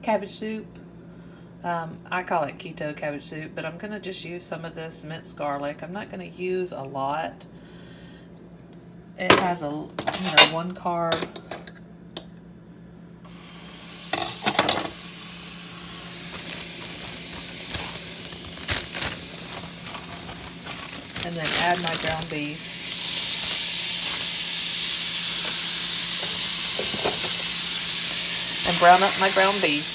cabbage soup. I call it keto cabbage soup, but I'm going to just use some of this minced garlic. I'm not going to use a lot. It has a, 1 carb. And then add my ground beef. And brown up my ground beef.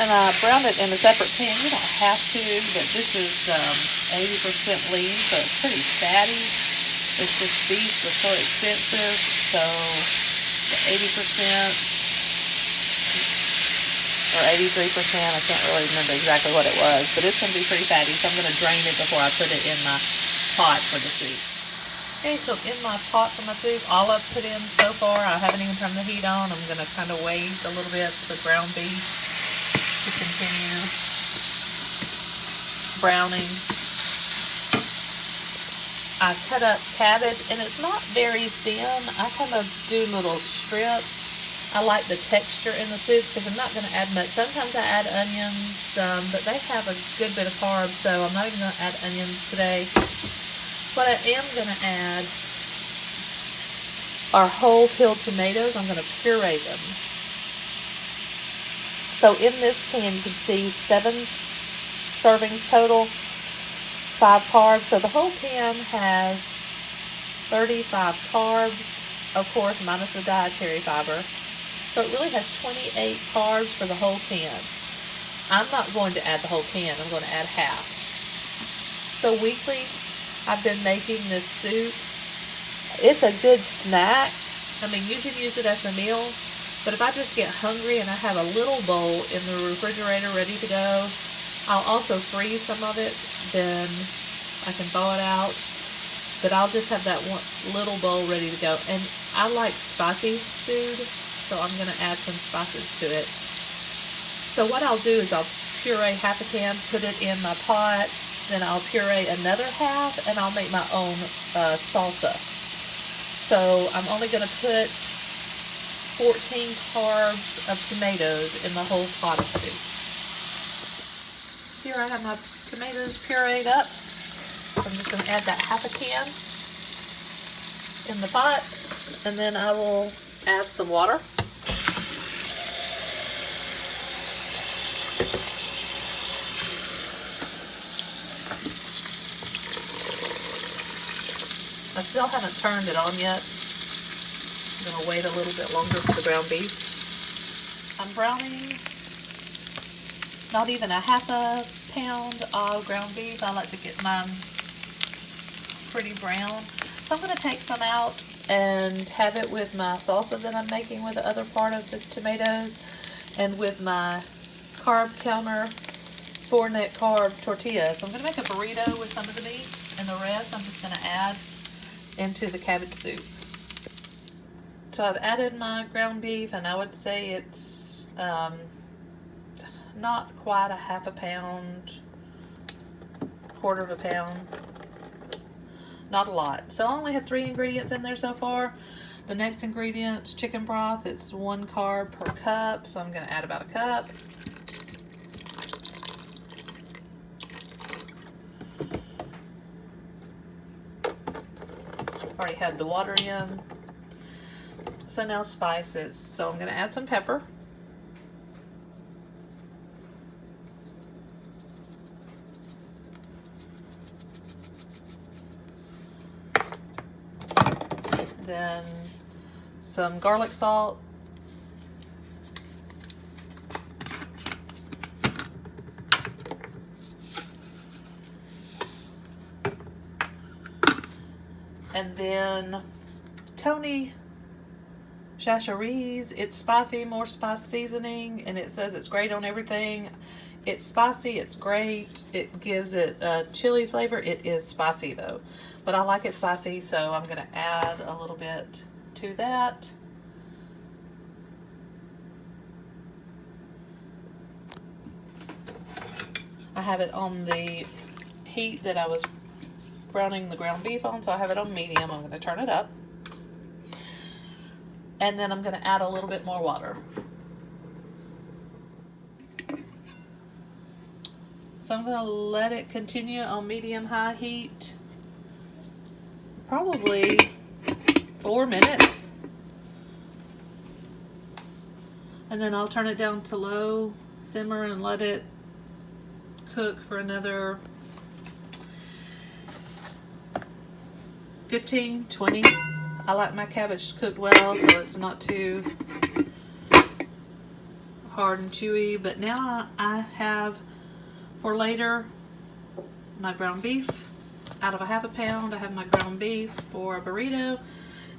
And I browned it in a separate pan. You don't have to, but this is 80% lean, so it's pretty fatty. Since this beef was so expensive, so the 80% or 83%, I can't really remember exactly what it was, but it's going to be pretty fatty, so I'm going to drain it before I put it in my pot for the soup. Okay, so in my pot for my soup, all I've put in so far, I haven't even turned the heat on. I'm going to kind of wait a little bit for the ground beef to continue browning. I cut up cabbage, and it's not very thin. I kind of do little strips. I like the texture in the soup because I'm not going to add much. Sometimes I add onions, but they have a good bit of carbs, so I'm not even going to add onions today. What I am going to add are whole peeled tomatoes. I'm going to puree them. So in this pan, you can see 7 servings total, 5 carbs. So the whole pan has 35 carbs, of course, minus the dietary fiber. So it really has 28 carbs for the whole pan. I'm not going to add the whole pan. I'm going to add half. So weekly, I've been making this soup. It's a good snack. I mean, you can use it as a meal. But if I just get hungry and I have a little bowl in the refrigerator ready to go, I'll also freeze some of it, then I can thaw it out. But I'll just have that one little bowl ready to go. And I like spicy food, so I'm going to add some spices to it. So what I'll do is I'll puree half a can, put it in my pot, then I'll puree another half, and I'll make my own salsa. So I'm only going to put 14 carbs of tomatoes in the whole pot of soup. Here I have my tomatoes pureed up. So I'm just going to add that half a can in the pot, and then I will add some water. I still haven't turned it on yet. I'm going to wait a little bit longer for the ground beef. I'm browning not even a half a pound of ground beef. I like to get mine pretty brown. So I'm going to take some out and have it with my salsa that I'm making with the other part of the tomatoes and with my carb counter 4 net carb tortillas. So I'm going to make a burrito with some of the meat, and the rest I'm just going to add into the cabbage soup. So I've added my ground beef, and I would say it's not quite a half a pound, quarter of a pound, not a lot. So I only have 3 ingredients in there so far. The next ingredient's chicken broth. It's 1 carb per cup, so I'm going to add about a cup. Already had the water in. So now spices. So I'm going to add some pepper. Then some garlic salt. And then Tony Chachere's. It's spicy, more spice seasoning, and it says it's great on everything. It's spicy, it's great. It gives it a chili flavor. It is spicy though, but I like it spicy, so I'm going to add a little bit to that. I have it on the heat that I was browning the ground beef on, so I have it on medium. I'm going to turn it up. And then I'm going to add a little bit more water. So I'm going to let it continue on medium-high heat, probably 4 minutes. And then I'll turn it down to low, simmer, and let it cook for another 15, 20. I like my cabbage cooked well, so it's not too hard and chewy. But now I have for later my ground beef. Out of a half a pound, I have my ground beef for a burrito.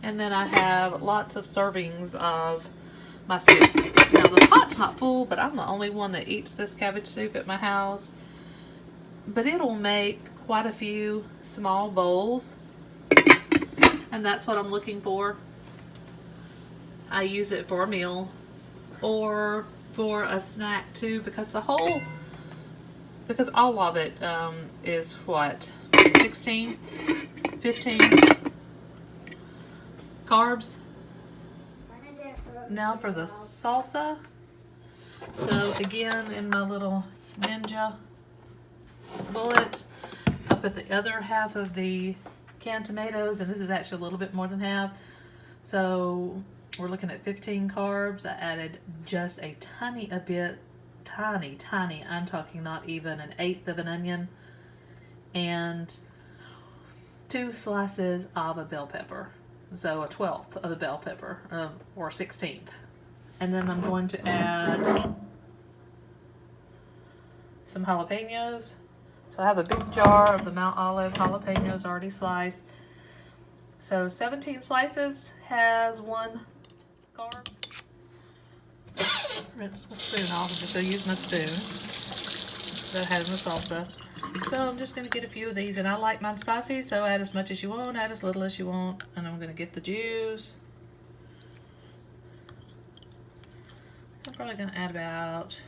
And then I have lots of servings of my soup. Now the pot's not full, but I'm the only one that eats this cabbage soup at my house. But it'll make quite a few small bowls. And that's what I'm looking for. I use it for a meal or for a snack too, because all of it is what, 16, 15 carbs. Now for the salsa. So again, in my little Ninja bullet, I put the other half of the canned tomatoes, and this is actually a little bit more than half. So we're looking at 15 carbs. I added just a tiny bit, tiny, I'm talking not even an eighth of an onion, and 2 slices of a bell pepper. So a 12th of a bell pepper, or 16th. And then I'm going to add some jalapenos. So I have a big jar of the Mount Olive jalapenos already sliced. So 17 slices has 1 carb. Rinse my spoon off. I'm just going to use my spoon that has the salsa. So I'm just going to get a few of these, and I like mine spicy, so add as much as you want, add as little as you want, and I'm going to get the juice. I'm probably going to add about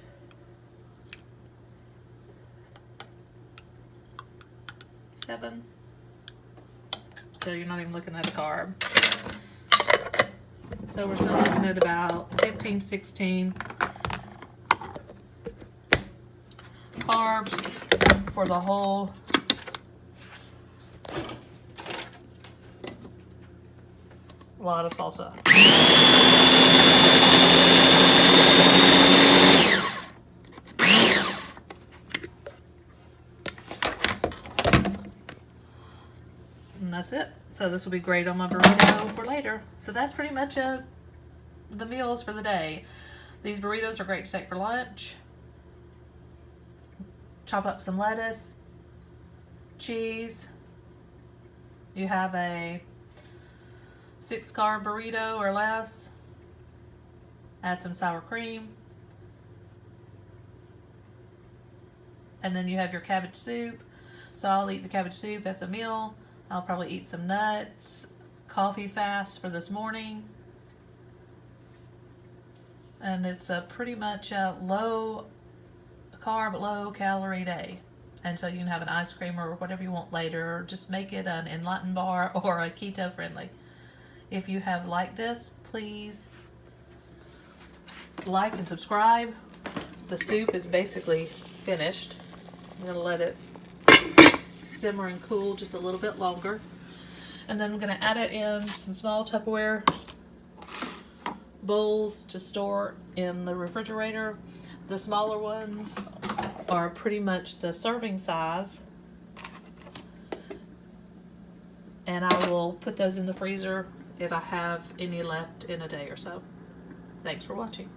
7. So you're not even looking at a carb. So we're still looking at about 15, 16 carbs for the whole lot of salsa. And that's it. So this will be great on my burrito for later. So that's pretty much the meals for the day. These burritos are great to take for lunch. Chop up some lettuce, cheese. You have a 6 carb burrito or less. Add some sour cream. And then you have your cabbage soup. So I'll eat the cabbage soup as a meal. I'll probably eat some nuts, coffee fast for this morning. And it's a pretty much a low carb, low calorie day until you can have an ice cream or whatever you want later, or just make it an enlightened bar or a keto friendly. If you have liked this, please like and subscribe. The soup is basically finished. I'm going to let it simmer and cool just a little bit longer, and then I'm going to add it in some small Tupperware bowls to store in the refrigerator. The smaller ones are pretty much the serving size, and I will put those in the freezer if I have any left in a day or so. Thanks for watching.